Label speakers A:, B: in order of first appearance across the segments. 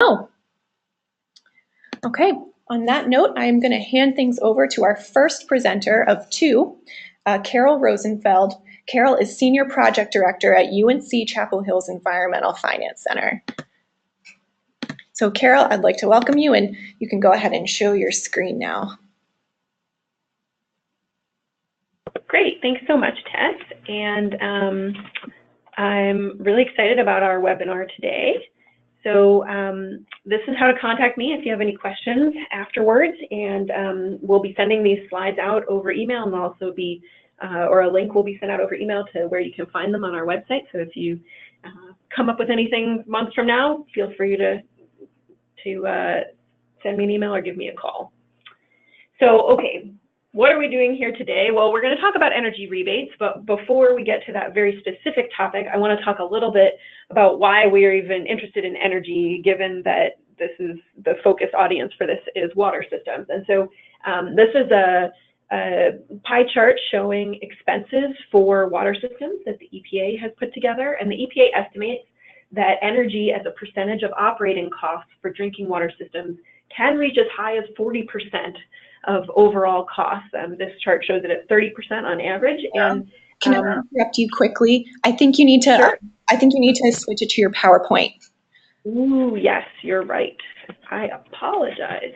A: know. Okay, on that note, I'm going to hand things over to our first presenter of two, Carol Rosenfeld. Carol is Senior Project Director at UNC Chapel Hill's Environmental Finance Center. So Carol, I'd like to welcome you, and you can go ahead and show your screen now.
B: Great, thanks so much, Tess. And I'm really excited about our webinar today. So this is how to contact me if you have any questions afterwards, and we'll be sending these slides out over email, and there'll also be, or a link will be sent out over email to where you can find them on our website. So if you come up with anything months from now, feel free to send me an email or give me a call. So, okay. What are we doing here today? Well, we're going to talk about energy rebates, but before we get to that very specific topic, I want to talk a little bit about why we are even interested in energy, given that this is the focus audience for this is water systems. And so this is a pie chart showing expenses for water systems that the EPA has put together, and the EPA estimates that energy as a percentage of operating costs for drinking water systems can reach as high as 40% of overall costs. This chart shows it at 30% on average. And
A: can I interrupt you quickly? I think you need to.
B: Sure.
A: I think you need to switch it to your PowerPoint.
B: Ooh, yes, you're right. I apologize.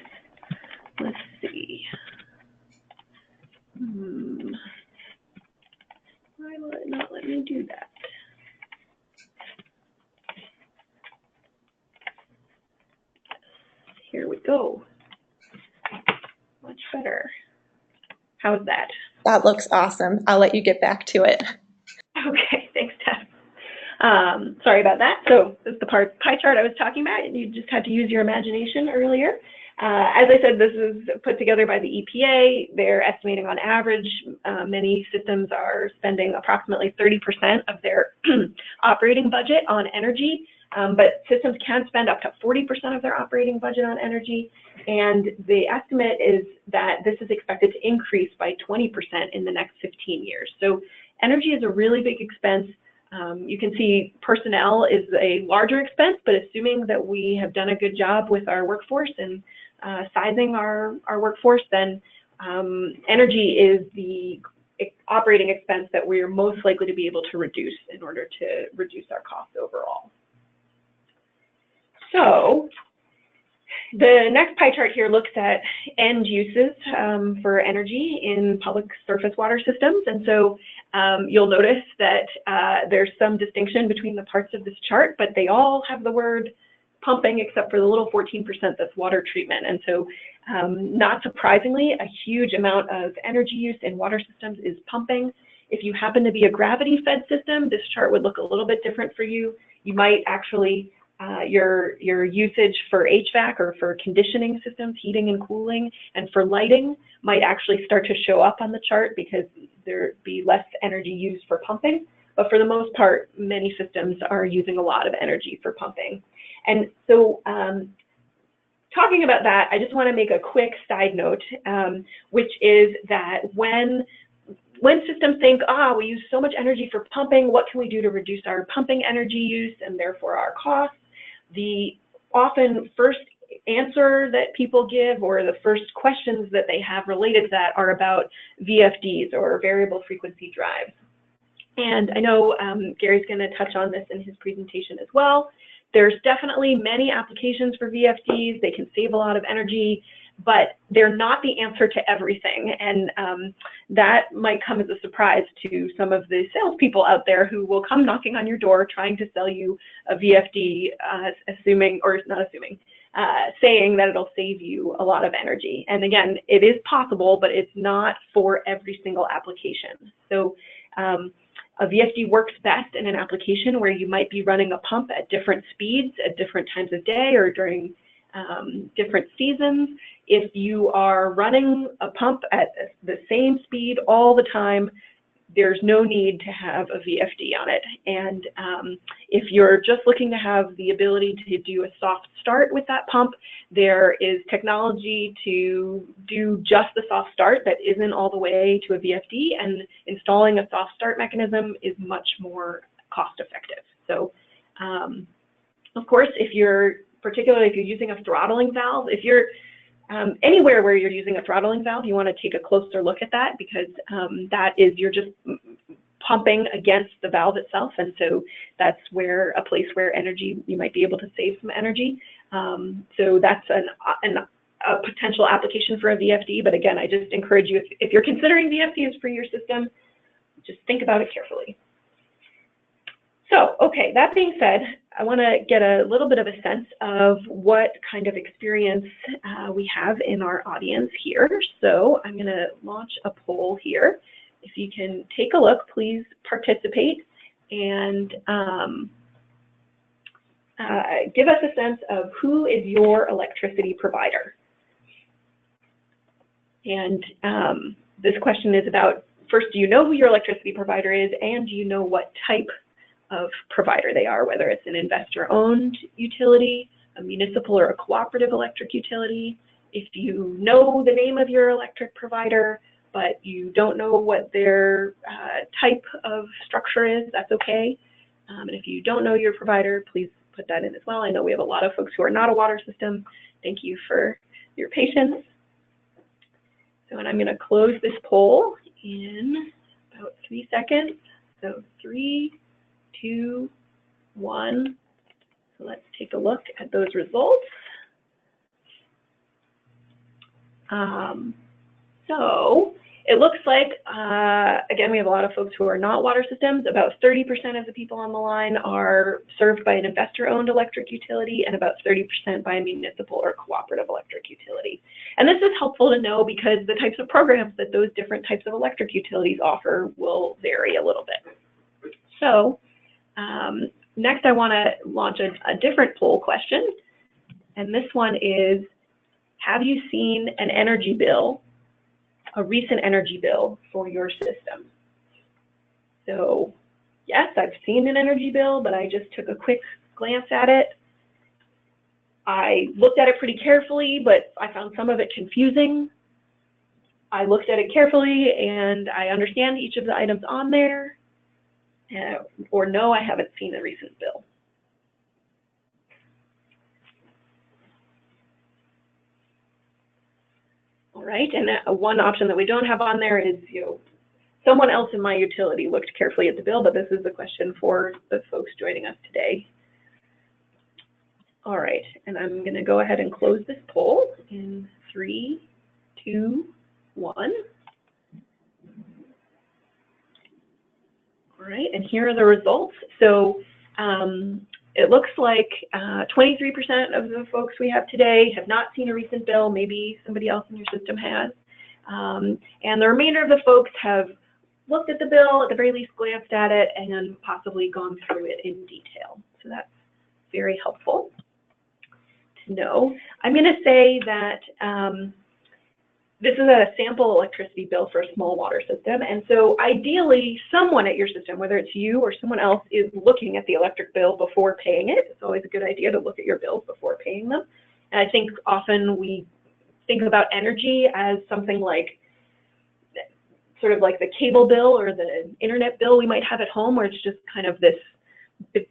B: Let's see. Why will it not let me do that? Here we go. Much better. How's that?
A: That looks awesome. I'll let you get back to it.
B: Okay, thanks, Tess. Sorry about that. So this is the pie chart I was talking about, and you just had to use your imagination earlier. As I said, this is put together by the EPA. They're estimating on average, many systems are spending approximately 30% of their operating budget on energy. But systems can spend up to 40% of their operating budget on energy, and the estimate is that this is expected to increase by 20% in the next 15 years. So energy is a really big expense. You can see personnel is a larger expense, but assuming that we have done a good job with our workforce and sizing our workforce, then energy is the operating expense that we are most likely to be able to reduce in order to reduce our costs overall. So the next pie chart here looks at end uses for energy in public surface water systems. And so you'll notice that there's some distinction between the parts of this chart, but they all have the word pumping except for the little 14% that's water treatment. And so not surprisingly, a huge amount of energy use in water systems is pumping. If you happen to be a gravity-fed system, this chart would look a little bit different for you. You might actually your usage for HVAC or for conditioning systems, heating and cooling, and for lighting might actually start to show up on the chart because there'd be less energy used for pumping. But for the most part, many systems are using a lot of energy for pumping. And so talking about that, I just want to make a quick side note, which is that when systems think, we use so much energy for pumping, what can we do to reduce our pumping energy use and therefore our costs? The often first answer that people give or the first questions that they have related to that are about VFDs or variable frequency drives. And I know Gary's going to touch on this in his presentation as well. There's definitely many applications for VFDs. They can save a lot of energy, but they're not the answer to everything. And that might come as a surprise to some of the salespeople out there who will come knocking on your door trying to sell you a VFD, saying that it'll save you a lot of energy. And again, it is possible, but it's not for every single application. So a VFD works best in an application where you might be running a pump at different speeds at different times of day or during different seasons. If you are running a pump at the same speed all the time, there's no need to have a VFD on it. And if you're just looking to have the ability to do a soft start with that pump, there is technology to do just the soft start that isn't all the way to a VFD, and installing a soft start mechanism is much more cost effective. So of course, if you're particularly if you're using a throttling valve. If you're anywhere where you're using a throttling valve, you want to take a closer look at that, because that is, you're just pumping against the valve itself, and so that's where a place where energy, you might be able to save some energy. So that's a potential application for a VFD, but again, I just encourage you, if you're considering VFDs for your system, just think about it carefully. So, okay, that being said, I want to get a little bit of a sense of what kind of experience we have in our audience here. So I'm going to launch a poll here. If you can take a look, please participate and give us a sense of who is your electricity provider. And this question is about, first, do you know who your electricity provider is, and do you know what type of provider they are, whether it's an investor-owned utility, a municipal or a cooperative electric utility. If you know the name of your electric provider, but you don't know what their type of structure is, that's okay. And if you don't know your provider, please put that in as well. I know we have a lot of folks who are not a water system. Thank you for your patience. So, and I'm going to close this poll in about 3 seconds. So 3, 2, 1. So let's take a look at those results. So it looks like, again, we have a lot of folks who are not water systems. About 30% of the people on the line are served by an investor-owned electric utility, and about 30% by a municipal or cooperative electric utility. And this is helpful to know because the types of programs that those different types of electric utilities offer will vary a little bit. So next, I want to launch a different poll question. And this one is, have you seen an energy bill, a recent energy bill for your system? So yes, I've seen an energy bill, but I just took a quick glance at it. I looked at it pretty carefully, but I found some of it confusing. I looked at it carefully and I understand each of the items on there. Or no, I haven't seen a recent bill. All right, and one option that we don't have on there is, someone else in my utility looked carefully at the bill, but this is the question for the folks joining us today. All right, and I'm going to go ahead and close this poll in 3, 2, 1. All right, and here are the results. So it looks like 23% of the folks we have today have not seen a recent bill. Maybe somebody else in your system has. And the remainder of the folks have looked at the bill, at the very least glanced at it, and possibly gone through it in detail. So that's very helpful to know. I'm going to say that this is a sample electricity bill for a small water system. And so ideally, someone at your system, whether it's you or someone else, is looking at the electric bill before paying it. It's always a good idea to look at your bills before paying them. And I think often we think about energy as something like, sort of like the cable bill or the internet bill we might have at home, where it's just kind of this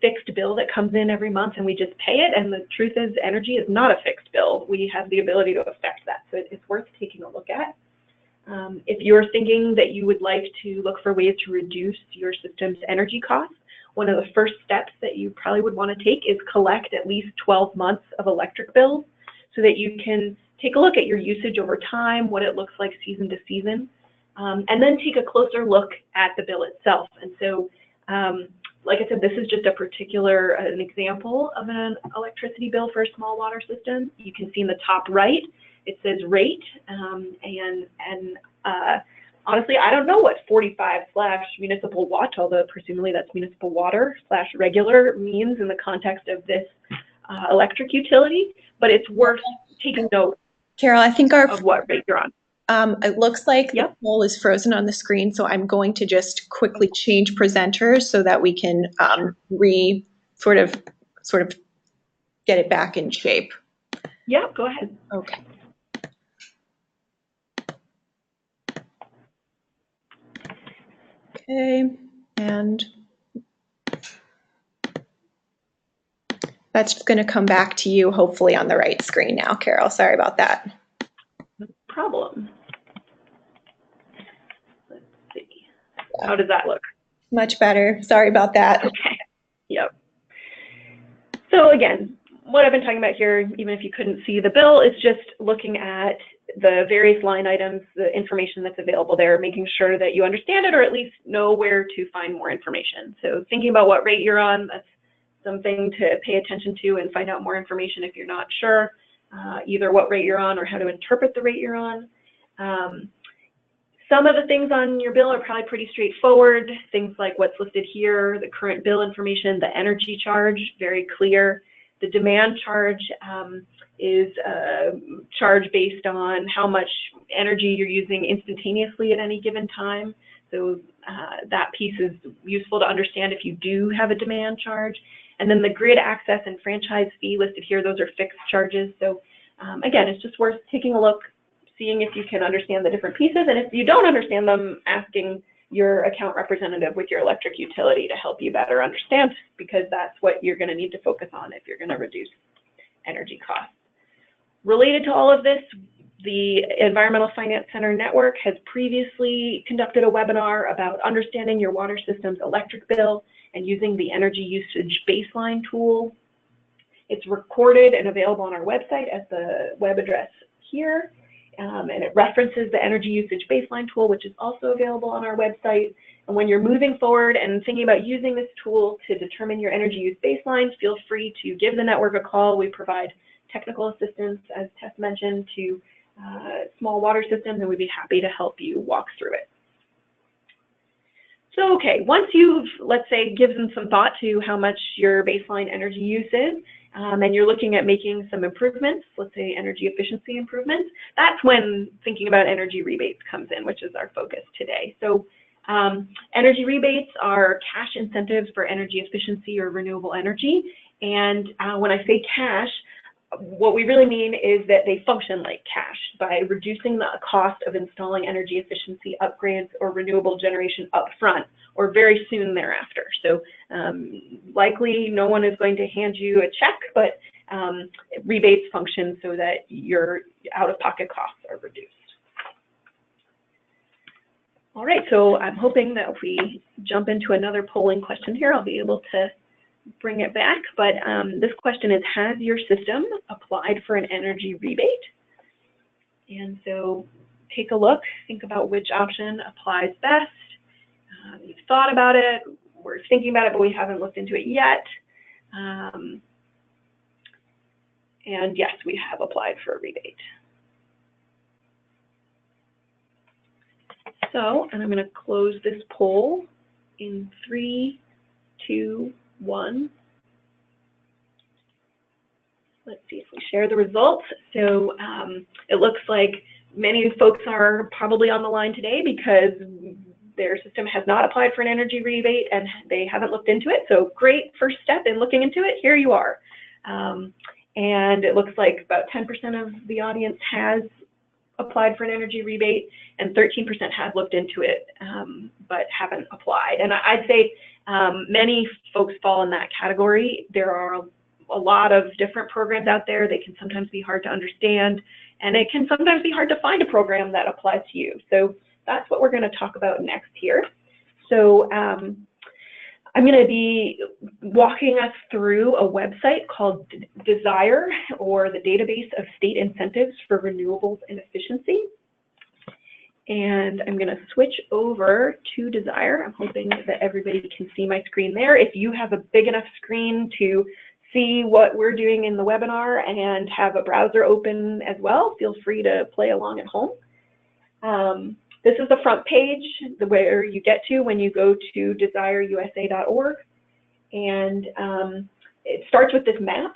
B: fixed bill that comes in every month and we just pay it. And the truth is, energy is not a fixed bill. We have the ability to affect that. So it's worth taking a look at. If you're thinking that you would like to look for ways to reduce your system's energy costs, one of the first steps that you probably would want to take is collect at least 12 months of electric bills so that you can take a look at your usage over time, what it looks like season to season, and then take a closer look at the bill itself. And so, like I said, this is just an example of an electricity bill for a small water system. You can see in the top right, it says rate, and honestly, I don't know what 45/municipal watt, although presumably that's municipal water /regular means in the context of this electric utility, but it's worth taking note,
A: Carol, I think
B: of what rate you're on.
A: It looks like the poll is frozen on the screen, so I'm going to just quickly change presenters so that we can sort of get it back in shape.
B: Yeah, go ahead.
A: Okay. Okay, and That's going to come back to you hopefully on the right screen now, Carol. Sorry about that.
B: No problem. Let's see. How does that look?
A: Much better. Sorry about that.
B: Okay. Yep. So again, what I've been talking about here, even if you couldn't see the bill, is just looking at the various line items, the information that's available there, making sure that you understand it or at least know where to find more information. So thinking about what rate you're on, that's something to pay attention to and find out more information if you're not sure, either what rate you're on or how to interpret the rate you're on. Some of the things on your bill are probably pretty straightforward, things like what's listed here, the current bill information, the energy charge, very clear. The demand charge is a charge based on how much energy you're using instantaneously at any given time. So that piece is useful to understand if you do have a demand charge. And then the grid access and franchise fee listed here, those are fixed charges. So again, it's just worth taking a look, seeing if you can understand the different pieces. And if you don't understand them, asking your account representative with your electric utility to help you better understand, because that's what you're going to need to focus on if you're going to reduce energy costs. Related to all of this, the Environmental Finance Center Network has previously conducted a webinar about understanding your water system's electric bill and using the energy usage baseline tool. It's recorded and available on our website at the web address here. And it references the energy usage baseline tool, which is also available on our website. And when you're moving forward and thinking about using this tool to determine your energy use baseline, feel free to give the network a call. We provide technical assistance, as Tess mentioned, to small water systems, and we'd be happy to help you walk through it. So, okay, once you've, let's say, given some thought to how much your baseline energy use is, and you're looking at making some improvements, let's say energy efficiency improvements, that's when thinking about energy rebates comes in, which is our focus today. So energy rebates are cash incentives for energy efficiency or renewable energy. And when I say cash, what we really mean is that they function like cash by reducing the cost of installing energy efficiency upgrades or renewable generation upfront or very soon thereafter. So likely no one is going to hand you a check, but rebates function so that your out-of-pocket costs are reduced. All right, so I'm hoping that if we jump into another polling question here, I'll be able to bring it back, but this question is, has your system applied for an energy rebate? And so take a look, think about which option applies best. You've thought about it, we're thinking about it, but we haven't looked into it yet. And yes, we have applied for a rebate. So, and I'm going to close this poll in 3, 2, 1. Let's see if we share the results. So it looks like many folks are probably on the line today because their system has not applied for an energy rebate and they haven't looked into it. So great first step in looking into it. Here you are. And it looks like about 10% of the audience has applied for an energy rebate and 13% have looked into it but haven't applied. And I'd say many folks fall in that category. There are a lot of different programs out there. They can sometimes be hard to understand, and it can sometimes be hard to find a program that applies to you. So that's what we're going to talk about next here. So I'm going to be walking us through a website called DSIRE, or the Database of State Incentives for Renewables and Efficiency. And I'm going to switch over to DSIRE. I'm hoping that everybody can see my screen there. If you have a big enough screen to see what we're doing in the webinar and have a browser open as well, feel free to play along at home. This is the front page where you get to when you go to desireusa.org. And it starts with this map.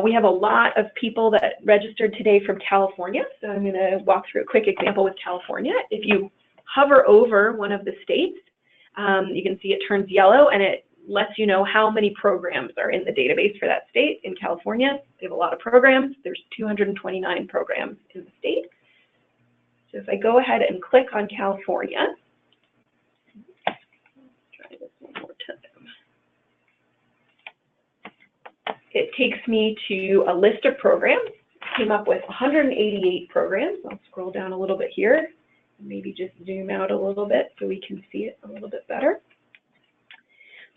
B: We have a lot of people that registered today from California. So I'm going to walk through a quick example with California. If you hover over one of the states, you can see it turns yellow and it lets you know how many programs are in the database for that state. In California, they have a lot of programs. There's 229 programs in the state. So if I go ahead and click on California, try this one more time. it takes me to a list of programs. Came up with 188 programs. I'll scroll down a little bit here, maybe just zoom out a little bit so we can see it a little bit better.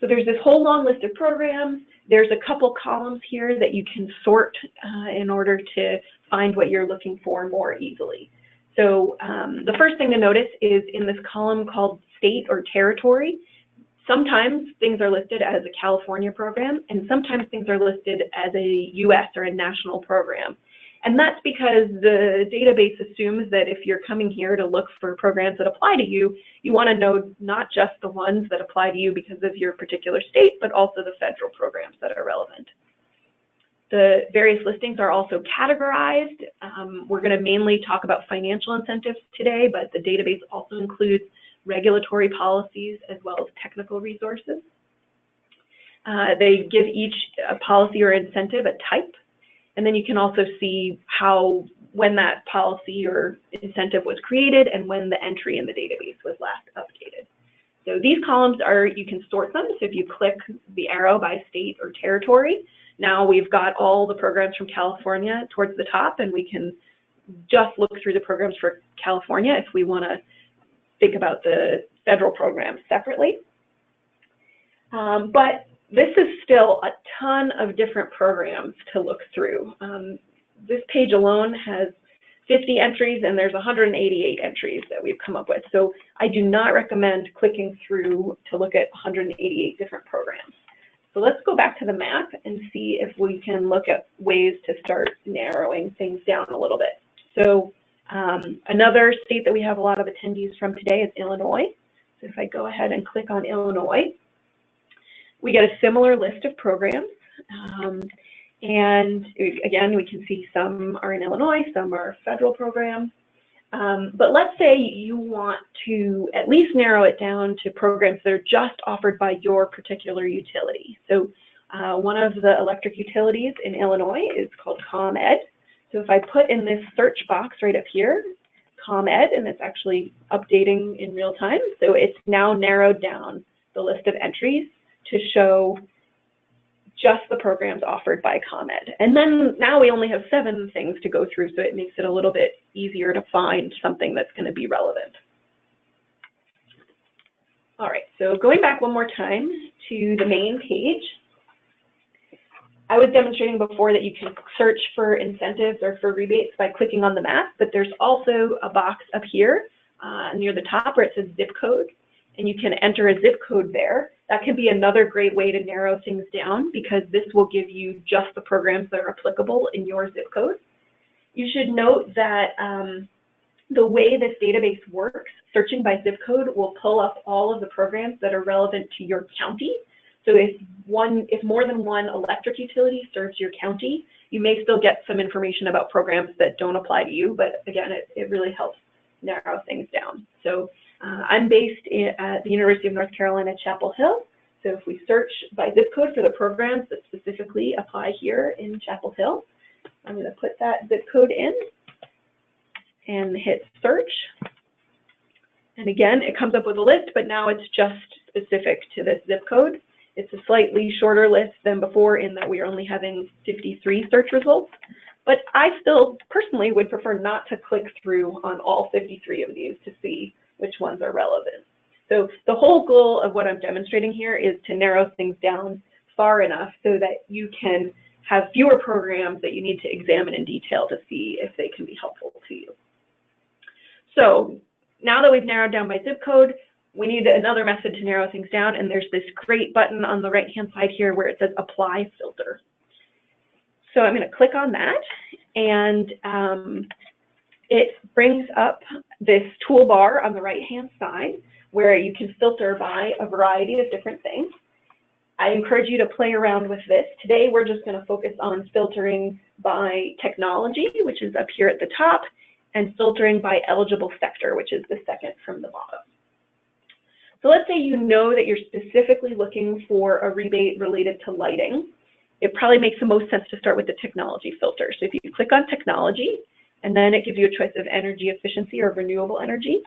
B: So there's this whole long list of programs. There's a couple columns here that you can sort in order to find what you're looking for more easily. So the first thing to notice is in this column called state or territory, sometimes things are listed as a California program, and sometimes things are listed as a US or a national program. And that's because the database assumes that if you're coming here to look for programs that apply to you, you want to know not just the ones that apply to you because of your particular state, but also the federal programs that are relevant. The various listings are also categorized. We're going to mainly talk about financial incentives today, but the database also includes regulatory policies as well as technical resources. They give each policy or incentive a type. And then you can also see when that policy or incentive was created and when the entry in the database was last updated. So these columns you can sort them. So if you click the arrow by state or territory, now we've got all the programs from California towards the top, and we can just look through the programs for California if we want to think about the federal programs separately. But this is still a ton of different programs to look through. This page alone has 50 entries, and there's 188 entries that we've come up with. So I do not recommend clicking through to look at 188 different programs. So let's go back to the map and see if we can look at ways to start narrowing things down a little bit. So another state that we have a lot of attendees from today is Illinois. So if I go ahead and click on Illinois, we get a similar list of programs, and again, we can see some are in Illinois, some are federal programs, but let's say you want to at least narrow it down to programs that are just offered by your particular utility. So one of the electric utilities in Illinois is called ComEd. So if I put in this search box right up here, ComEd, and it's actually updating in real time, so it's now narrowed down the list of entries to show just the programs offered by ComEd. And then now we only have 7 things to go through, so it makes it a little bit easier to find something that's going to be relevant. All right, so going back one more time to the main page, I was demonstrating before that you can search for incentives or for rebates by clicking on the map, but there's also a box up here near the top where it says zip code, and you can enter a zip code there. That can be another great way to narrow things down because this will give you just the programs that are applicable in your zip code. You should note that the way this database works, searching by zip code will pull up all of the programs that are relevant to your county. So if more than one electric utility serves your county, you may still get some information about programs that don't apply to you, but again, it really helps narrow things down. So I'm based at the University of North Carolina, Chapel Hill. So if we search by zip code for the programs that specifically apply here in Chapel Hill, I'm going to put that zip code in and hit search. And again, it comes up with a list, but now it's just specific to this zip code. It's a slightly shorter list than before in that we are only having 53 search results. But I still personally would prefer not to click through on all 53 of these to see which ones are relevant. So the whole goal of what I'm demonstrating here is to narrow things down far enough so that you can have fewer programs that you need to examine in detail to see if they can be helpful to you. So now that we've narrowed down by zip code, we need another method to narrow things down, and there's this great button on the right-hand side here where it says Apply Filter. So I'm going to click on that, and it brings up this toolbar on the right-hand side where you can filter by a variety of different things. I encourage you to play around with this. Today, we're just going to focus on filtering by technology, which is up here at the top, and filtering by eligible sector, which is the second from the bottom. So let's say you know that you're specifically looking for a rebate related to lighting. It probably makes the most sense to start with the technology filter. So if you click on technology, and then it gives you a choice of energy efficiency or renewable energy.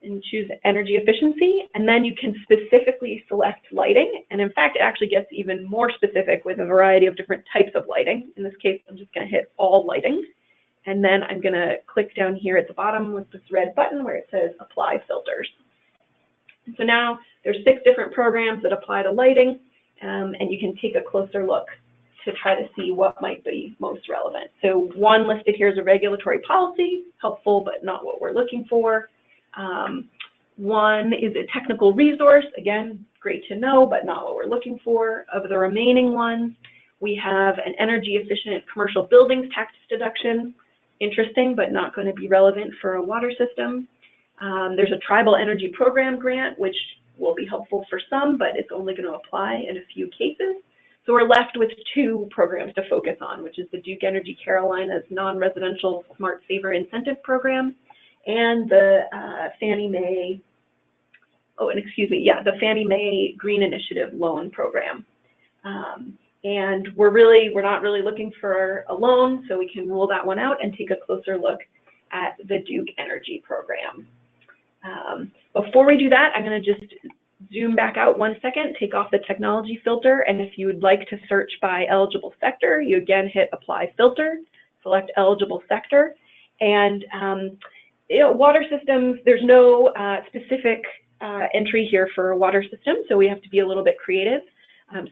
B: and choose energy efficiency, and then you can specifically select lighting. And in fact, it actually gets even more specific with a variety of different types of lighting. In this case, I'm just going to hit all lighting, and then I'm going to click down here at the bottom with this red button where it says apply filters. And so now there's 6 different programs that apply to lighting, and you can take a closer look to try to see what might be most relevant. So one listed here is a regulatory policy, helpful but not what we're looking for. One is a technical resource, again, great to know, but not what we're looking for. Of the remaining ones, we have an energy efficient commercial buildings tax deduction, interesting, but not going to be relevant for a water system. There's a tribal energy program grant, which will be helpful for some, but it's only going to apply in a few cases. So we're left with 2 programs to focus on, which is the Duke Energy Carolina's non-residential Smart Saver Incentive Program and the Fannie Mae, the Fannie Mae Green Initiative Loan Program. And we're not really looking for a loan, so we can rule that one out and take a closer look at the Duke Energy Program. Before we do that, I'm going to just zoom back out 1 second, take off the technology filter, and if you would like to search by eligible sector, you again hit apply filter, select eligible sector, and water systems, there's no specific entry here for a water system, so we have to be a little bit creative.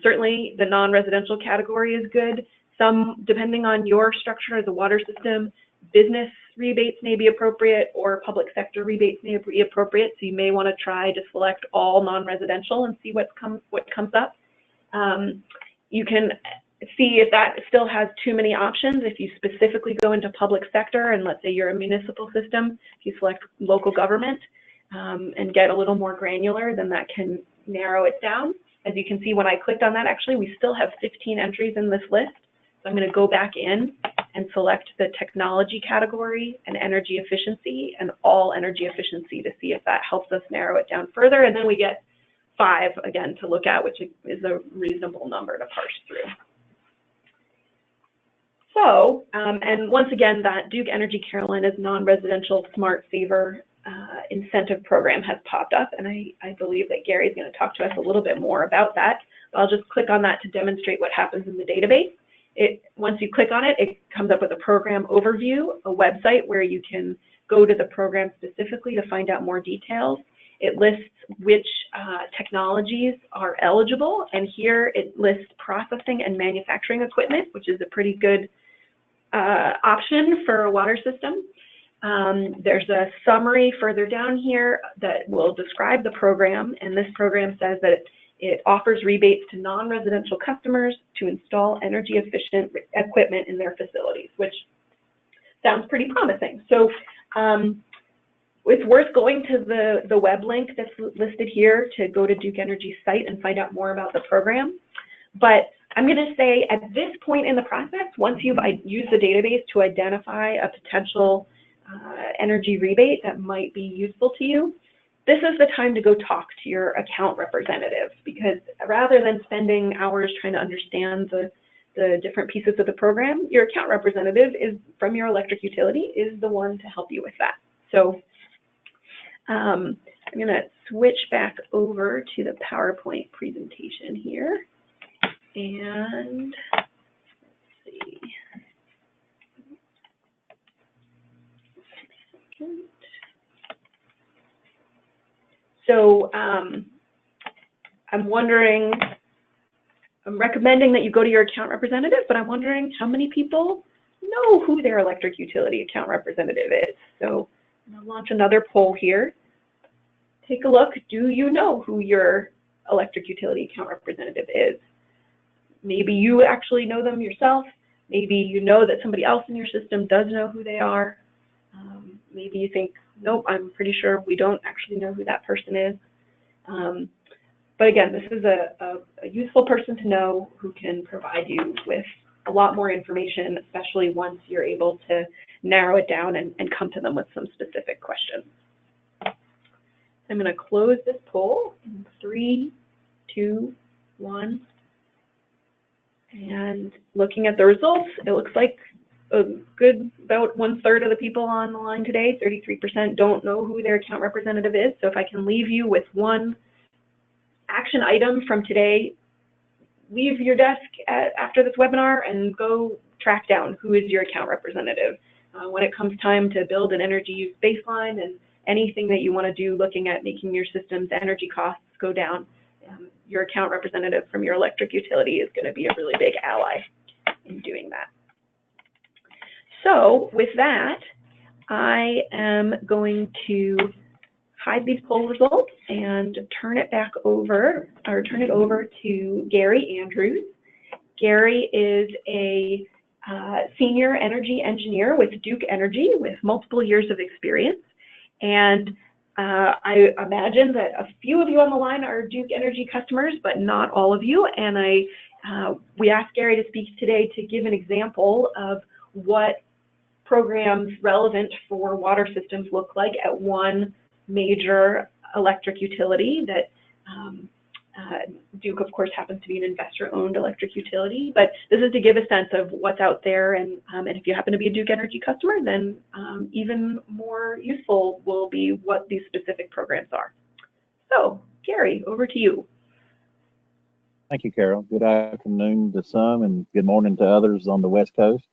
B: Certainly the non-residential category is good. Some, depending on your structure as a water system, business rebates may be appropriate or public sector rebates may be appropriate, so you may want to try to select all non-residential and see what comes up. You can see if that still has too many options. If you specifically go into public sector, and let's say you're a municipal system, if you select local government and get a little more granular, then that can narrow it down. As you can see, when I clicked on that, actually, we still have 15 entries in this list. So I'm going to go back in and select the technology category and energy efficiency and all energy efficiency to see if that helps us narrow it down further. And then we get 5 again to look at, which is a reasonable number to parse through. So, and once again, that Duke Energy Carolina's non-residential Smart Saver incentive program has popped up, and I believe that Gary's going to talk to us a little bit more about that. But I'll just click on that to demonstrate what happens in the database. Once you click on it, it comes up with a program overview, a website where you can go to the program specifically to find out more details. It lists which technologies are eligible, and here it lists processing and manufacturing equipment, which is a pretty good option for a water system. There's a summary further down here that will describe the program, and this program says that it offers rebates to non-residential customers to install energy efficient equipment in their facilities, which sounds pretty promising. So it's worth going to the web link that's listed here to go to Duke Energy's site and find out more about the program. But I'm going to say at this point in the process, once you've used the database to identify a potential energy rebate that might be useful to you, this is the time to go talk to your account representative, because rather than spending hours trying to understand the different pieces of the program, your account representative from your electric utility is the one to help you with that. So I'm going to switch back over to the PowerPoint presentation here, and let's see. So I'm recommending that you go to your account representative, but I'm wondering how many people know who their electric utility account representative is. So I'm going to launch another poll here. Take a look. Do you know who your electric utility account representative is? Maybe you actually know them yourself. Maybe you know that somebody else in your system does know who they are. Maybe you think, nope, I'm pretty sure we don't actually know who that person is. But again, this is a useful person to know who can provide you with a lot more information, especially once you're able to narrow it down and come to them with some specific questions. I'm going to close this poll in 3, 2, 1. And looking at the results, it looks like a good about 1/3 of the people on the line today, 33%, don't know who their account representative is. So if I can leave you with one action item from today, leave your desk after this webinar and go track down who is your account representative. When it comes time to build an energy use baseline and anything that you want to do looking at making your system's energy costs go down, your account representative from your electric utility is going to be a really big ally in doing that. So with that, I am going to hide these poll results and turn it over to Gary Andrews. Gary is a senior energy engineer with Duke Energy with multiple years of experience. And I imagine that a few of you on the line are Duke Energy customers, but not all of you. And we asked Gary to speak today to give an example of what programs relevant for water systems look like at one major electric utility that Duke, of course, happens to be an investor-owned electric utility, but this is to give a sense of what's out there, and if you happen to be a Duke Energy customer, then even more useful will be what these specific programs are. So, Gary, over to you.
C: Thank you, Carol. Good afternoon to some, and good morning to others on the West Coast.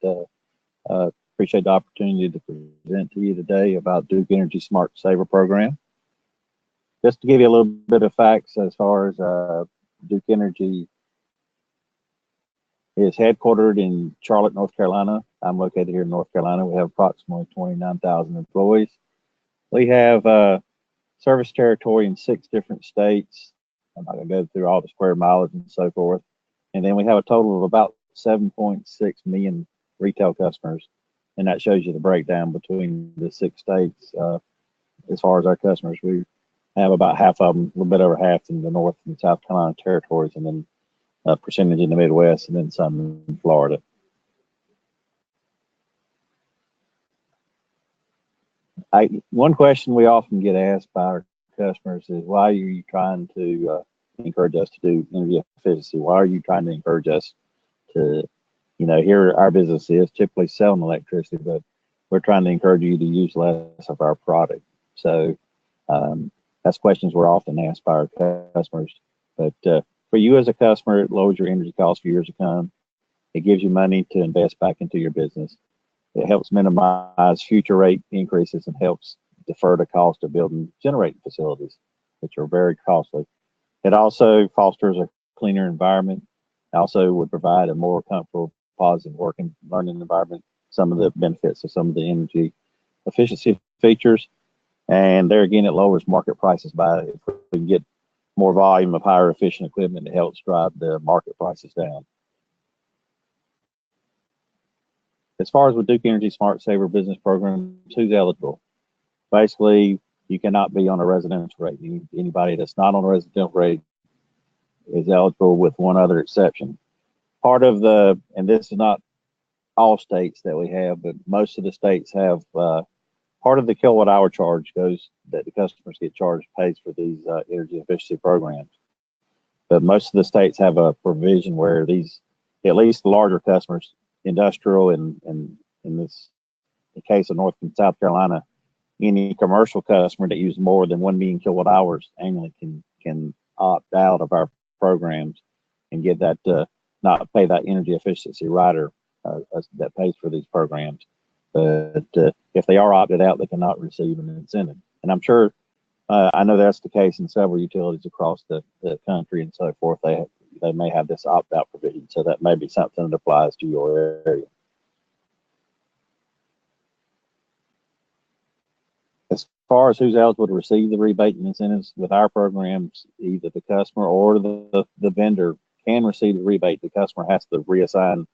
C: Appreciate the opportunity to present to you today about Duke Energy Smart Saver program. Just to give you a little bit of facts as far as Duke Energy is headquartered in Charlotte, North Carolina. I'm located here in North Carolina. We have approximately 29,000 employees. We have service territory in 6 different states. I'm not going to go through all the square mileage and so forth. And then we have a total of about 7.6 million retail customers. And that shows you the breakdown between the 6 states. As far as our customers, we have about half of them, a little bit over half in the North and South Carolina territories, and then a percentage in the Midwest, and then some in Florida. One question we often get asked by our customers is, why are you trying to encourage us to do energy efficiency? Why are you trying to encourage us to, here our business is typically selling electricity, but we're trying to encourage you to use less of our product. So that's questions we're often asked by our customers. But for you as a customer, it lowers your energy costs for years to come. It gives you money to invest back into your business. It helps minimize future rate increases and helps defer the cost of building generating facilities, which are very costly. It also fosters a cleaner environment. It also would provide a more comfortable, positive working, learning environment, some of the benefits of some of the energy efficiency features. And there again, it lowers market prices by, if we can get more volume of higher efficient equipment, it helps drive the market prices down. As far as with Duke Energy Smart Saver business program, who's eligible? Basically, you cannot be on a residential rate. Anybody that's not on a residential rate is eligible, with one other exception. Part of the, and this is not all states that we have, but most of the states have part of the kilowatt hour charge goes that the customers get charged pays for these energy efficiency programs. But most of the states have a provision where these, at least the larger customers, industrial and in this the case of North and South Carolina, any commercial customer that uses more than 1 million kilowatt hours annually can opt out of our programs and get that not pay that energy efficiency rider that pays for these programs. But if they are opted out, they cannot receive an incentive. And I'm sure, I know that's the case in several utilities across the country and so forth. They may have this opt-out provision, so that may be something that applies to your area. As far as who's eligible to receive the rebate and incentives with our programs, either the customer or the vendor can receive the rebate. The customer has to reassign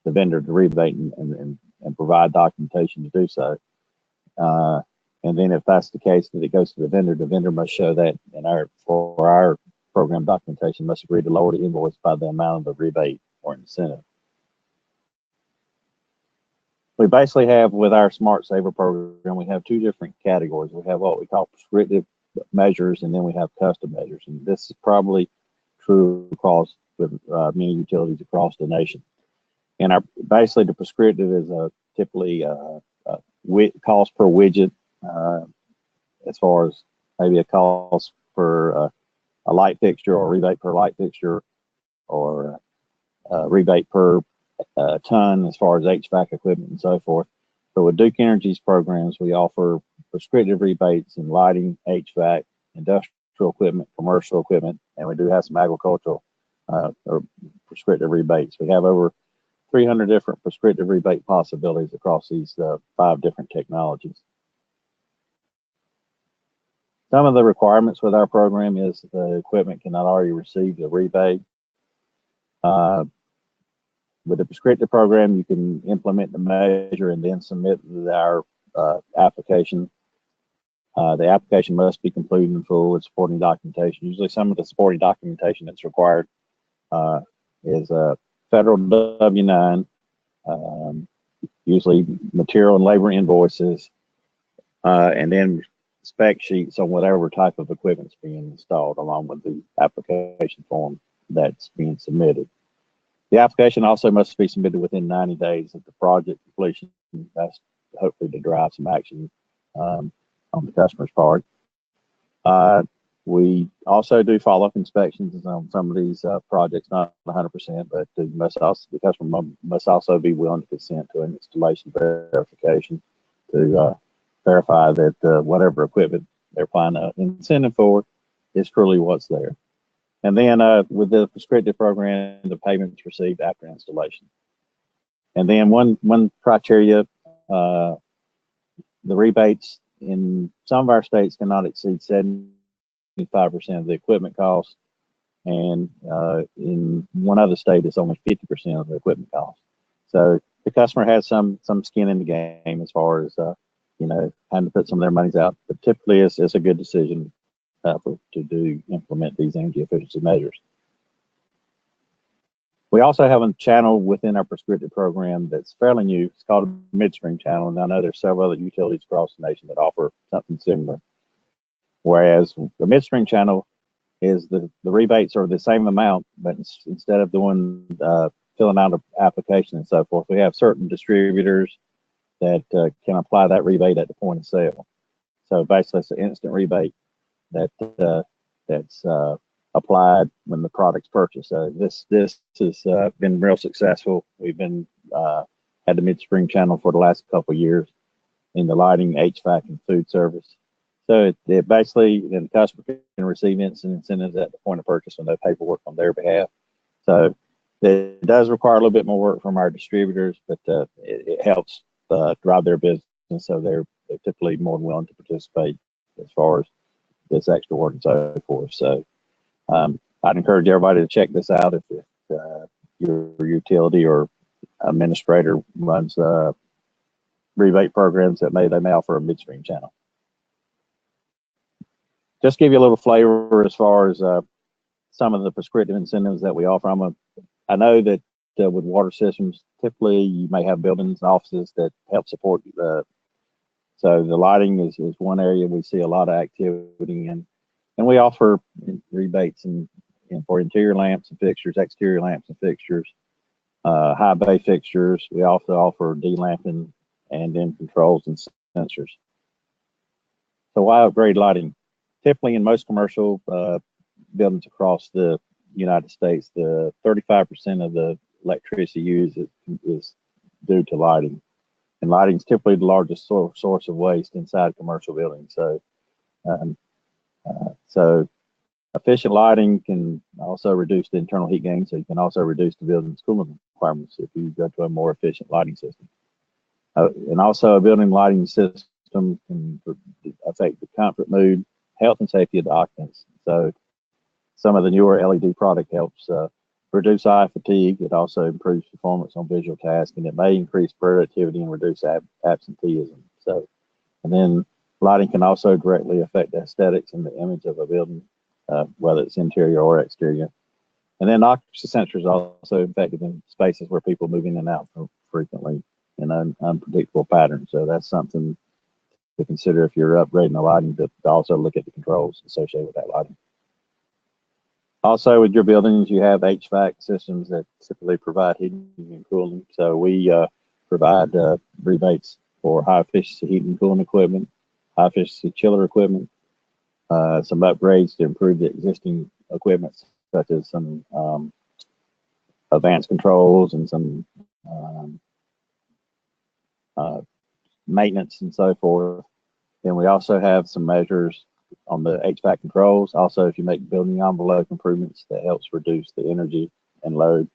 C: the vendor the rebate and provide documentation to do so. And then if that's the case that it goes to the vendor must show that for our program documentation must agree to lower the invoice by the amount of the rebate or incentive. We basically have, with our Smart Saver program, we have 2 different categories. We have what we call prescriptive measures, and then we have custom measures. And this is probably true across many utilities across the nation. And basically the prescriptive is typically cost per widget, as far as maybe a cost for a light fixture, or a rebate per light fixture, or a rebate per ton as far as HVAC equipment and so forth. So with Duke Energy's programs, we offer prescriptive rebates in lighting, HVAC, industrial equipment, commercial equipment, and we do have some agricultural or prescriptive rebates. We have over 300 different prescriptive rebate possibilities across these 5 different technologies. Some of the requirements with our program is the equipment cannot already receive the rebate. With the prescriptive program, you can implement the measure and then submit our application. The application must be completed in full with supporting documentation. Usually some of the supporting documentation that's required is a federal W-9, usually material and labor invoices, and then spec sheets on whatever type of equipment is being installed, along with the application form that's being submitted. The application also must be submitted within 90 days of the project completion. That's hopefully to drive some action on the customer's part. We also do follow-up inspections on some of these projects, not 100%, but the customer must also be willing to consent to an installation verification to verify that whatever equipment they're applying an incentive for is truly what's there. And then with the prescriptive program, the payments received after installation. And then one criteria, the rebates in some of our states cannot exceed 75% of the equipment cost, and in one other state it's only 50% of the equipment cost. So the customer has some skin in the game as far as having to put some of their monies out, but typically it's a good decision to implement these energy efficiency measures. We also have a channel within our prescriptive program that's fairly new. It's called a Midstream channel, and I know there's several other utilities across the nation that offer something similar. Whereas the Midstream channel is the rebates are the same amount, but instead of doing filling out an application and so forth, we have certain distributors that can apply that rebate at the point of sale. So basically, it's an instant rebate that's applied when the product's purchased. So this has been real successful. We've been had the Midstream channel for the last couple of years in the lighting, HVAC, and food service. So it basically, the customer can receive instant incentives at the point of purchase when they paperwork on their behalf. So it does require a little bit more work from our distributors, but it helps drive their business. So they're typically more than willing to participate as far as this extra work and so forth. So I'd encourage everybody to check this out if your utility or administrator runs rebate programs that they may offer a Midstream channel. Just give you a little flavor as far as some of the prescriptive incentives that we offer. I know that with water systems, typically you may have buildings and offices that help support so the lighting is one area we see a lot of activity in, and we offer rebates for interior lamps and fixtures, exterior lamps and fixtures, high bay fixtures. We also offer de-lamping and then controls and sensors. So why upgrade lighting? Typically in most commercial buildings across the United States, the 35% of the electricity used is due to lighting. And lighting is typically the largest source of waste inside commercial buildings. So efficient lighting can also reduce the internal heat gain. So you can also reduce the building's cooling requirements if you go to a more efficient lighting system. And also a building lighting system can affect the comfort, mood, health, and safety of the occupants. So some of the newer LED product helps reduce eye fatigue. It also improves performance on visual tasks, and it may increase productivity and reduce absenteeism. So, and then lighting can also directly affect the aesthetics and the image of a building, whether it's interior or exterior. And then occupancy sensors are also effective in spaces where people move in and out frequently in unpredictable patterns. So that's something to consider if you're upgrading the lighting, to also look at the controls associated with that lighting. Also, with your buildings, you have HVAC systems that typically provide heating and cooling. So we provide rebates for high efficiency heating and cooling equipment, high efficiency chiller equipment, some upgrades to improve the existing equipment, such as some advanced controls and some maintenance and so forth. Then we also have some measures on the HVAC controls. Also, if you make building envelope improvements, that helps reduce the energy and load.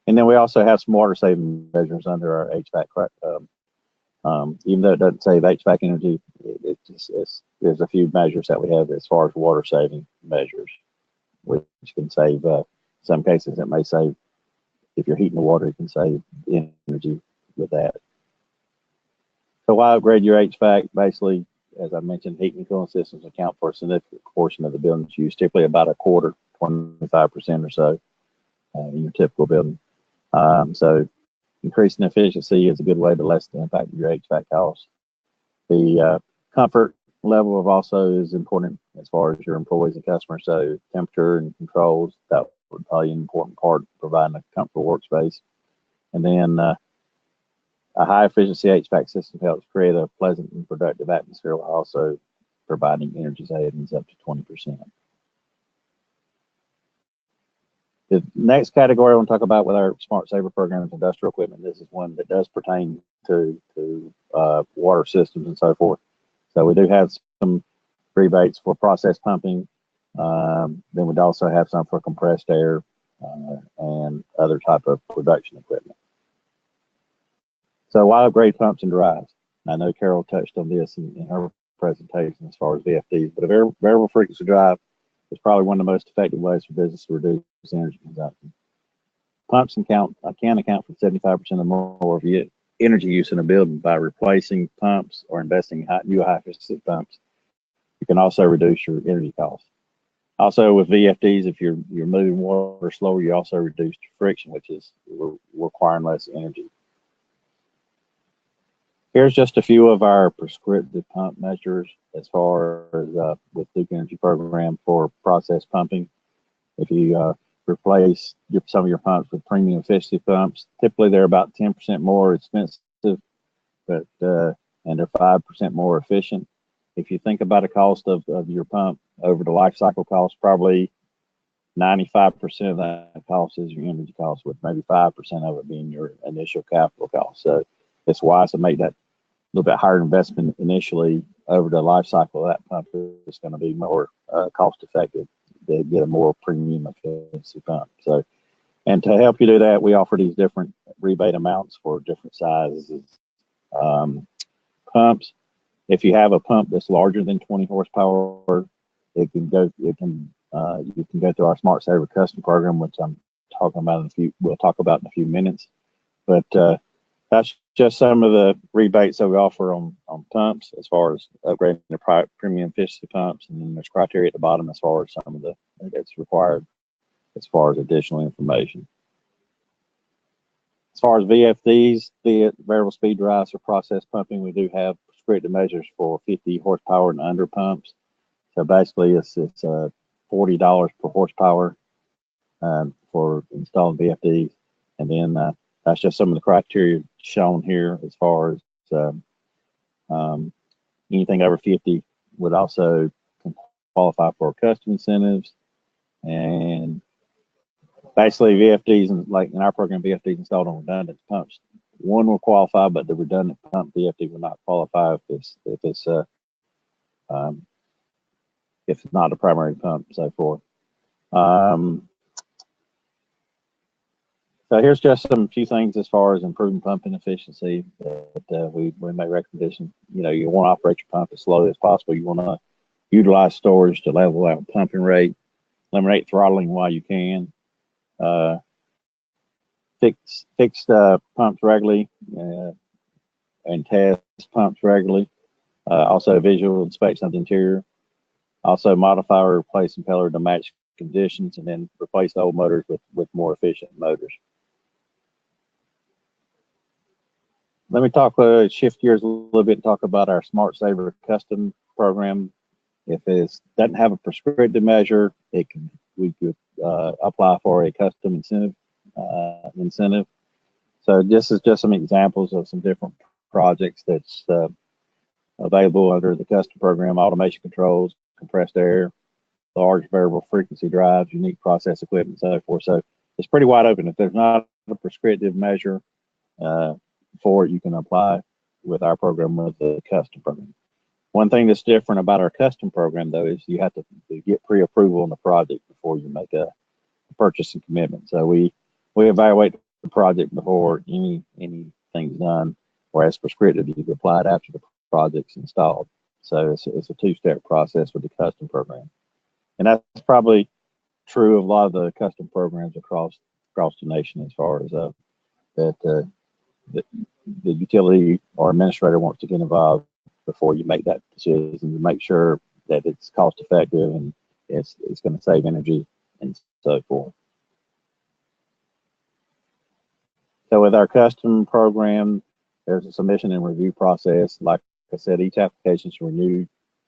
C: And then we also have some water saving measures under our HVAC. Even though it doesn't save HVAC energy, there's a few measures that we have as far as water saving measures, which can save, in some cases it may save, if you're heating the water, it can save energy with that. So why upgrade your HVAC? Basically, as I mentioned, heating and cooling systems account for a significant portion of the building's use, typically about a quarter, 25% or so in your typical building. So increasing efficiency is a good way to lessen the impact of your HVAC costs. The comfort level of also is important as far as your employees and customers. So temperature and controls, that would probably an important part of providing a comfortable workspace. And then a high efficiency HVAC system helps create a pleasant and productive atmosphere while also providing energy savings up to 20%. The next category I want to talk about with our Smart Saver program is industrial equipment. This is one that does pertain to water systems and so forth. So we do have some rebates for process pumping. Then we'd also have some for compressed air and other type of production equipment. So why upgrade pumps and drives? I know Carol touched on this in her presentation as far as VFDs, but a variable frequency drive is probably one of the most effective ways for business to reduce energy consumption. Pumps can account for 75% or more of your energy use in a building. By replacing pumps or investing in new high efficiency pumps, you can also reduce your energy costs. Also with VFDs, if you're moving water slower, you also reduce friction, which is requiring less energy. Here's just a few of our prescriptive pump measures as far as with Duke Energy program for process pumping. If you replace some of your pumps with premium efficiency pumps, typically they're about 10% more expensive, but and they're 5% more efficient. If you think about the cost of your pump over the life cycle cost, probably 95% of that cost is your energy cost, with maybe 5% of it being your initial capital cost. So it's wise to make that a little bit higher investment initially over the life cycle of that pump. Is going to be more cost effective to get a more premium efficiency pump. So, and to help you do that, we offer these different rebate amounts for different sizes pumps. If you have a pump that's larger than 20 horsepower, you can go through our Smart Saver Custom program, which I'm talking about we'll talk about in a few minutes. But that's just some of the rebates that we offer on pumps as far as upgrading the premium efficiency pumps, and then there's criteria at the bottom as far as some of that's required as far as additional information. As far as VFDs, the variable speed drives for process pumping, we do have prescriptive measures for 50 horsepower and under pumps. So basically it's $40 per horsepower for installing VFDs. And then that's just some of the criteria shown here as far as anything over 50 would also qualify for custom incentives. And basically VFDs, and like in our program, VFDs installed on redundant pumps, one will qualify, but the redundant pump VFD will not qualify if it's not a primary pump, and so forth. So here's just some few things as far as improving pumping efficiency that we make recommendations. You want to operate your pump as slowly as possible. You want to utilize storage to level out pumping rate, eliminate throttling while you can, fix pumps regularly and test pumps regularly. Also visual inspection of the interior. Also modify or replace impeller to match conditions, and then replace the old motors with more efficient motors. Let me shift gears a little bit and talk about our Smart Saver Custom program. If it doesn't have a prescriptive measure, we could apply for a custom incentive. So this is just some examples of some different projects that's available under the custom program: automation controls, compressed air, large variable frequency drives, unique process equipment, so forth. So it's pretty wide open. If there's not a prescriptive measure for it, you can apply with our program with the custom program. One thing that's different about our custom program, though, is you have to get pre-approval on the project before you make a purchasing commitment. So we evaluate the project before anything's done, whereas prescriptive, you can apply it after the project's installed. So it's a two-step process with the custom program. And that's probably true of a lot of the custom programs across the nation, as far as that the utility or administrator wants to get involved before you make that decision, to make sure that it's cost effective and it's going to save energy and so forth. So with our custom program, there's a submission and review process. Like I said, each application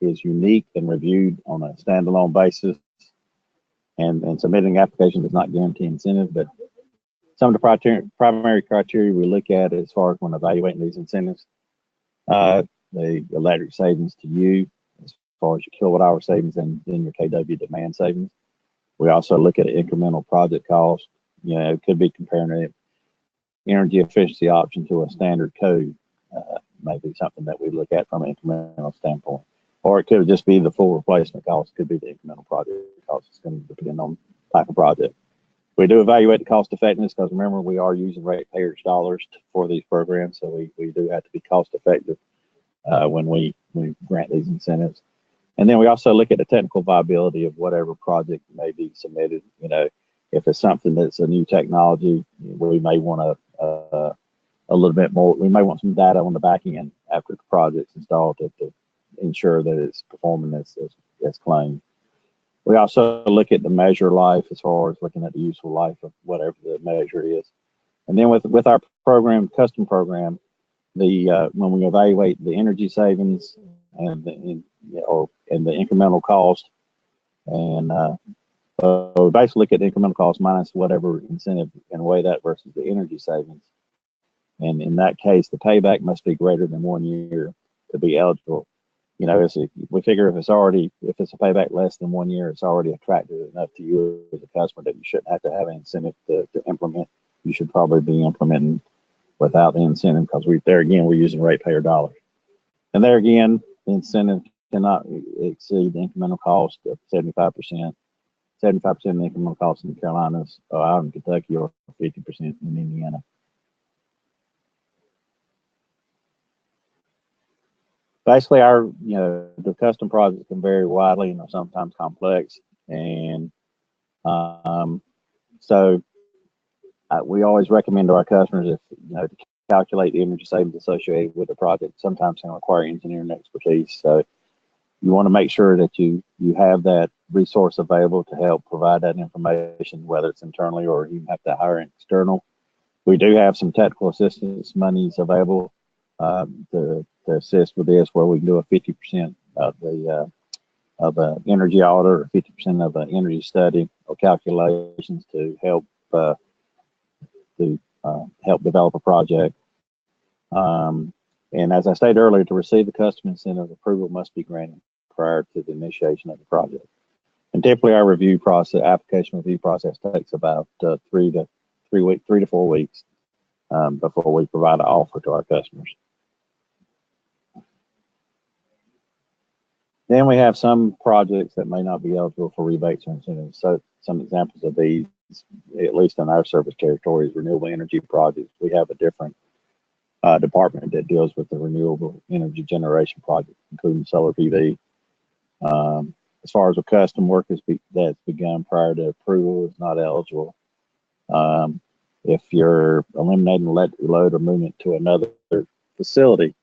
C: is unique and reviewed on a standalone basis. And submitting an application does not guarantee incentive, but some of the primary criteria we look at as far as when evaluating these incentives, the electric savings to you, as far as your kilowatt hour savings and then your kW demand savings. We also look at incremental project cost. You know, it could be comparing an energy efficiency option to a standard code, maybe something that we look at from an incremental standpoint. Or it could just be the full replacement cost. It could be the incremental project cost. It's going to depend on the type of project. We do evaluate the cost effectiveness, because remember, we are using ratepayers' dollars for these programs, so we do have to be cost effective when we grant these incentives. And then we also look at the technical viability of whatever project may be submitted. You know, if it's something that's a new technology, we may want a little bit more. We may want some data on the back end after the project's installed to ensure that it's performing as claimed. We also look at the measure life, as far as looking at the useful life of whatever the measure is. And then with our program, custom program, when we evaluate the energy savings and the incremental cost, and we basically look at the incremental cost minus whatever incentive and weigh that versus the energy savings. And in that case, the payback must be greater than 1 year to be eligible. You know, we figure if it's a payback less than 1 year, it's already attractive enough to you as a customer that you shouldn't have to have an incentive to implement. You should probably be implementing without the incentive, because we're using ratepayer dollars. And there again, the incentive cannot exceed the incremental cost of 75%. 75% of the incremental cost in the Carolinas, or out in Kentucky, or 50% in Indiana. Basically, the custom projects can vary widely and are sometimes complex, and so we always recommend to our customers, to calculate the energy savings associated with the project. Sometimes can require engineering expertise, so you want to make sure that you have that resource available to help provide that information, whether it's internally or you have to hire an external. We do have some technical assistance monies available to assist with this, where we can do a 50% of the energy audit, or 50% of an energy study or calculations to help develop a project. And as I stated earlier, to receive the custom incentive, approval must be granted prior to the initiation of the project. And typically, our application review process takes about 3 to 4 weeks before we provide an offer to our customers. Then we have some projects that may not be eligible for rebates or incentives. So some examples of these, at least in our service territory, is renewable energy projects. We have a different department that deals with the renewable energy generation project, including solar PV. As far as the custom work that's begun prior to approval, is not eligible. If you're eliminating electric load or moving it to another facility,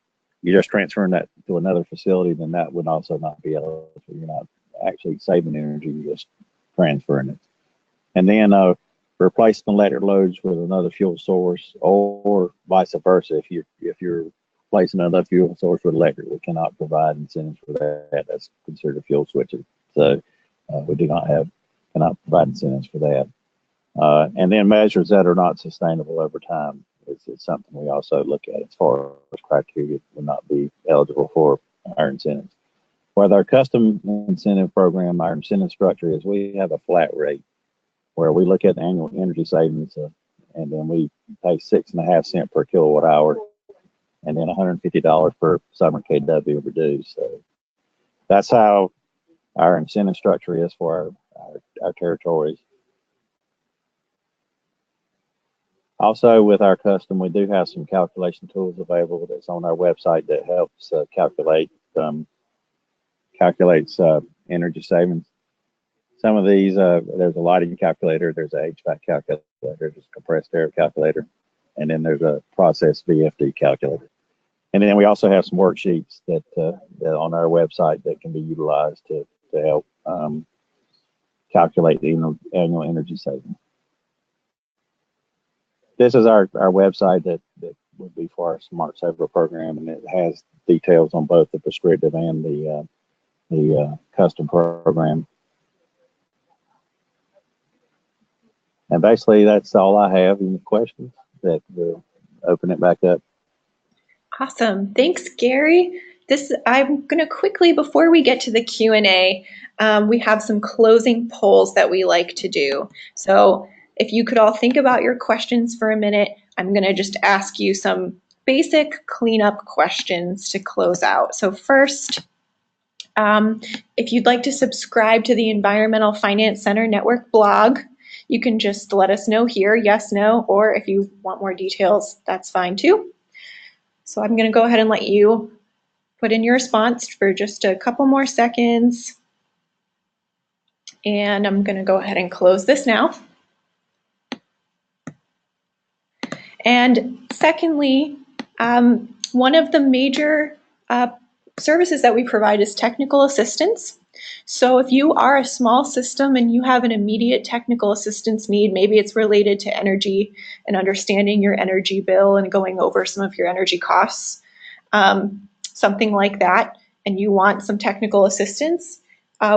C: you're just transferring that to another facility, then that would also not be eligible. You're not actually saving energy, you're just transferring it. And then replacing electric loads with another fuel source, or vice versa. If you're replacing another fuel source with electric, we cannot provide incentives for that. That's considered fuel switching. So we cannot provide incentives for that. And then measures that are not sustainable over time. it's something we also look at as far as criteria will not be eligible for our incentives. With our custom incentive program, our incentive structure is we have a flat rate where we look at the annual energy savings and then we pay 6.5 cents per kilowatt hour and then $150 per summer KW reduced. So that's how our incentive structure is for our territories. Also, with our custom, we do have some calculation tools available that's on our website that helps calculates energy savings. Some of these, there's a lighting calculator, there's a HVAC calculator, there's a compressed air calculator, and then there's a process VFD calculator. And then we also have some worksheets that on our website that can be utilized to help calculate the annual energy savings. This is our website that would be for our Smart Saver program, and it has details on both the prescriptive and the custom program. And basically, that's all I have. Any questions? That we'll open it back up.
A: Awesome. Thanks, Gary. I'm going to quickly, before we get to the Q&A, we have some closing polls that we like to do. So if you could all think about your questions for a minute, I'm going to just ask you some basic cleanup questions to close out. So first, if you'd like to subscribe to the Environmental Finance Center Network blog, you can just let us know here, yes, no, or if you want more details, that's fine too. So I'm going to go ahead and let you put in your response for just a couple more seconds. And I'm going to go ahead and close this now. And secondly, one of the major services that we provide is technical assistance. So if you are a small system and you have an immediate technical assistance need, maybe it's related to energy and understanding your energy bill and going over some of your energy costs, something like that, and you want some technical assistance,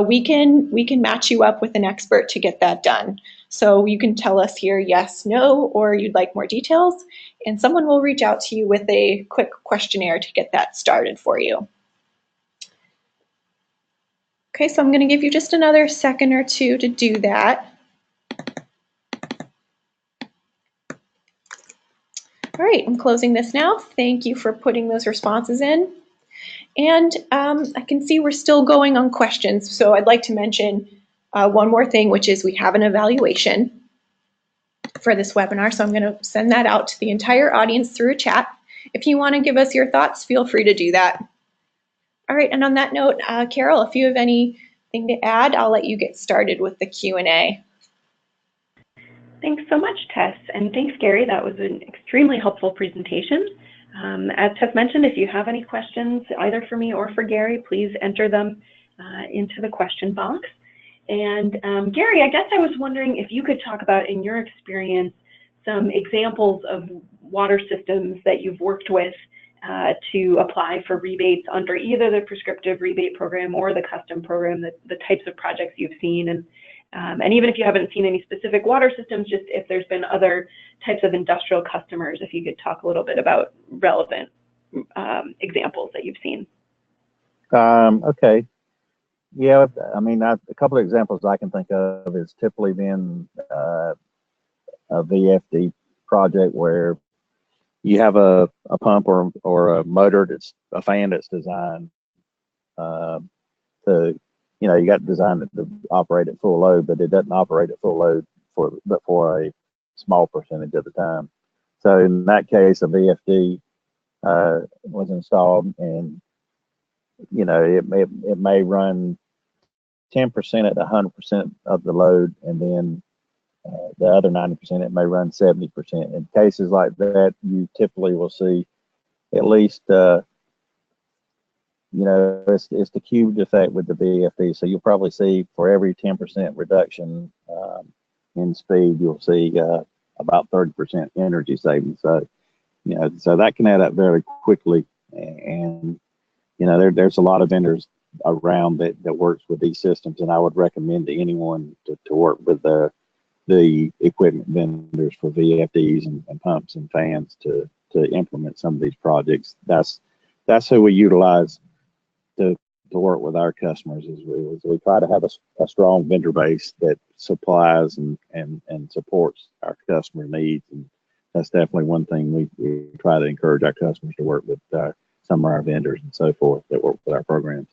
A: we can match you up with an expert to get that done. So you can tell us here yes, no, or you'd like more details, and someone will reach out to you with a quick questionnaire to get that started for you. Okay, so I'm going to give you just another second or two to do that. All right, I'm closing this now. Thank you for putting those responses in. And I can see we're still going on questions, so I'd like to mention one more thing, which is we have an evaluation for this webinar, so I'm going to send that out to the entire audience through a chat. If you want to give us your thoughts, feel free to do that. All right, and on that note, Carol, if you have anything to add, I'll let you get started with the Q&A.
B: Thanks so much, Tess, and thanks, Gary. That was an extremely helpful presentation. As Tess mentioned, if you have any questions, either for me or for Gary, please enter them into the question box. And Gary, I guess I was wondering if you could talk about, in your experience, some examples of water systems that you've worked with to apply for rebates under either the prescriptive rebate program or the custom program, the types of projects you've seen, and even if you haven't seen any specific water systems, just if there's been other types of industrial customers, if you could talk a little bit about relevant examples that you've seen.
C: Okay. Yeah, I mean, a couple of examples I can think of is typically been a VFD project where you have a pump or a motor that's a fan that's designed to, you got to design it to operate at full load, but it doesn't operate at full load but for a small percentage of the time. So in that case, a VFD was installed, and it may run 10% at 100% of the load, and then the other 90% it may run 70%. In cases like that, you typically will see at least it's the cubed effect with the VFD. So you'll probably see for every 10% reduction in speed, you'll see about 30% energy savings. So so that can add up very quickly, and there's a lot of vendors around that works with these systems, and I would recommend to anyone to work with the equipment vendors for VFDs and pumps and fans to implement some of these projects. That's who we utilize to work with our customers. Is we try to have a strong vendor base that supplies and supports our customer needs, and that's definitely one thing we try to encourage our customers to work with some of our vendors and so forth that work with our programs.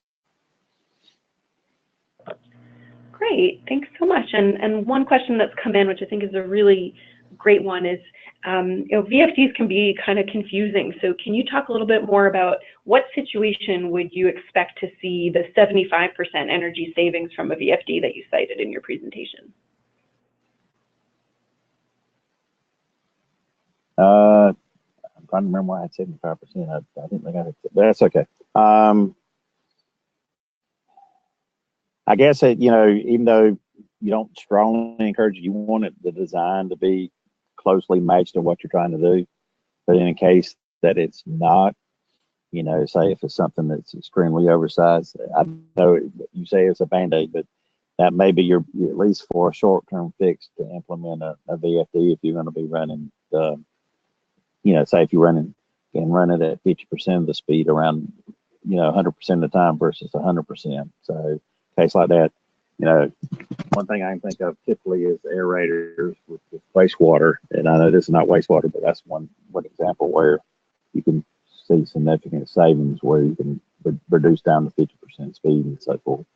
B: Great, thanks so much. And one question that's come in, which I think is a really great one, is VFDs can be kind of confusing. So can you talk a little bit more about what situation would you expect to see the 75% energy savings from a VFD that you cited in your presentation?
C: I'm trying to remember why I had 75%. I didn't think I had, but that's okay. I guess even though you don't strongly encourage it, you want the design to be closely matched to what you're trying to do. But in a case that it's not, say if it's something that's extremely oversized, I know you say it's a Band-Aid, but that may be your at least for a short-term fix to implement a VFD if you're going to be running say if you're running it at 50% of the speed around 100% of the time versus 100%. So case like that, one thing I can think of typically is aerators with wastewater, and I know this is not wastewater, but that's one example where you can see significant savings where you can reduce down to 50% speed and so forth.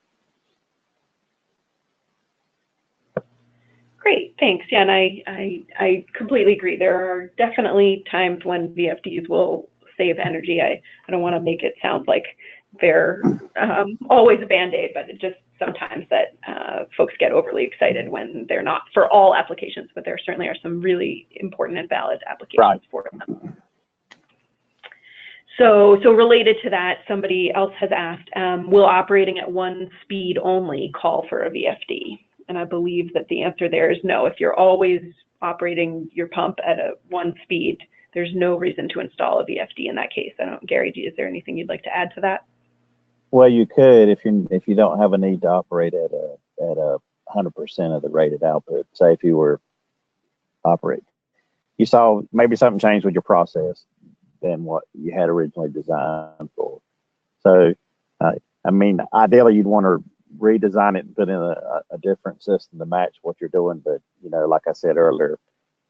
B: Great, thanks. Yeah, and I completely agree. There are definitely times when VFDs will save energy. I don't want to make it sound like they're always a Band-Aid, but it just sometimes that folks get overly excited when they're not for all applications, but there certainly are some really important and valid applications for them. So related to that, somebody else has asked, will operating at one speed only call for a VFD? And I believe that the answer there is no. If you're always operating your pump at one speed, there's no reason to install a VFD in that case. Gary, is there anything you'd like to add to that?
C: Well, you could if you don't have a need to operate at 100% of the rated output. Say if you were operating, you saw maybe something changed with your process than what you had originally designed for. So, ideally you'd want to redesign it and put in a different system to match what you're doing. But like I said earlier,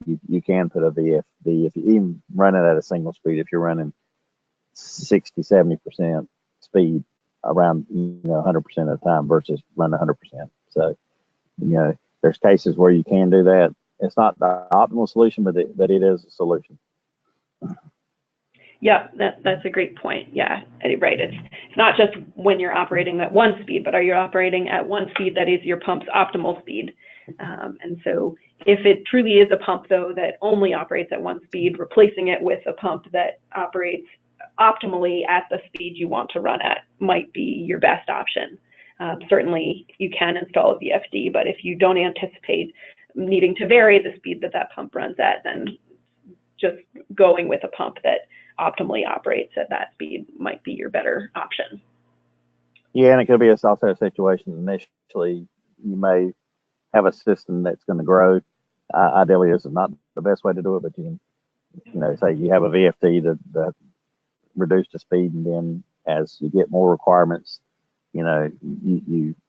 C: you can put a VFD if you even run it at a single speed. If you're running 60-70% speed around 100% of the time versus run 100%. So there's cases where you can do that. It's not the optimal solution, but it is a solution.
B: Yeah, that's a great point. Yeah, right. It's not just when you're operating at one speed, but are you operating at one speed that is your pump's optimal speed? And so if it truly is a pump, though, that only operates at one speed, replacing it with a pump that operates optimally at the speed you want to run at might be your best option. Certainly, you can install a VFD, but if you don't anticipate needing to vary the speed that pump runs at, then just going with a pump that optimally operates at that speed might be your better option.
C: Yeah, and it could be also a situation initially you may have a system that's going to grow. Ideally, this is not the best way to do it, but you can, say you have a VFD that reduce the speed, and then as you get more requirements, you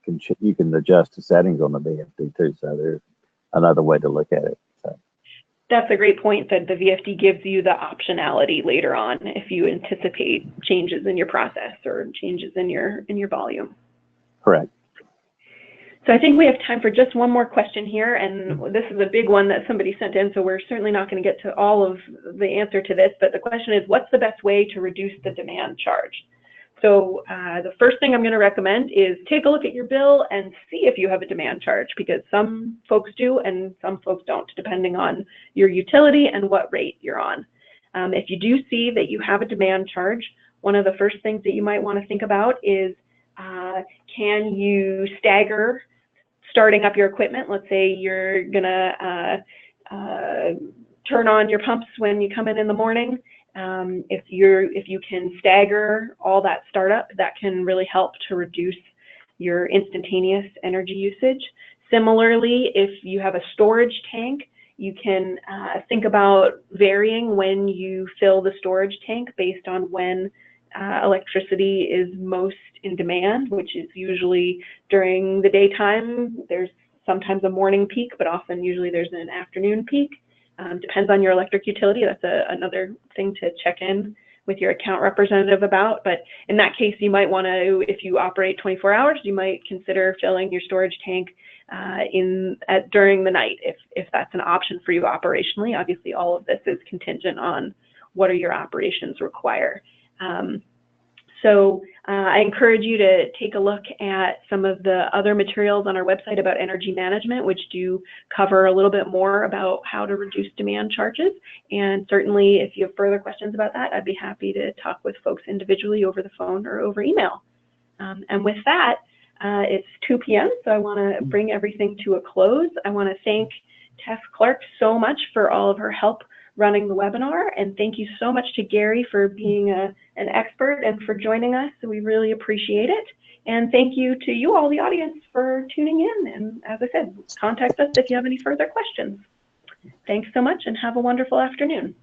C: can adjust the settings on the VFD too. So there's another way to look at it. So.
B: That's a great point, that the VFD gives you the optionality later on if you anticipate changes in your process or changes in your volume.
C: Correct.
B: So I think we have time for just one more question here, and this is a big one that somebody sent in, so we're certainly not going to get to all of the answer to this, but the question is, what's the best way to reduce the demand charge? So the first thing I'm going to recommend is take a look at your bill and see if you have a demand charge, because some folks do and some folks don't, depending on your utility and what rate you're on. If you do see that you have a demand charge, one of the first things that you might want to think about is, can you stagger starting up your equipment? Let's say you're going to turn on your pumps when you come in the morning. If you can stagger all that startup, that can really help to reduce your instantaneous energy usage. Similarly, if you have a storage tank, you can think about varying when you fill the storage tank based on when electricity is most in demand, which is usually during the daytime. There's sometimes a morning peak, but often usually there's an afternoon peak. Depends on your electric utility. That's another thing to check in with your account representative about. But in that case, you might want to, if you operate 24 hours, you might consider filling your storage tank during the night, if that's an option for you operationally. Obviously, all of this is contingent on what do your operations require. So I encourage you to take a look at some of the other materials on our website about energy management, which do cover a little bit more about how to reduce demand charges. And certainly, if you have further questions about that, I'd be happy to talk with folks individually over the phone or over email. And with that, it's 2 p.m., so I want to bring everything to a close. I want to thank Tess Clark so much for all of her help running the webinar, and thank you so much to Gary for being an expert and for joining us. We really appreciate it. And thank you to you all, the audience, for tuning in. And as I said, contact us if you have any further questions. Thanks so much and have a wonderful afternoon.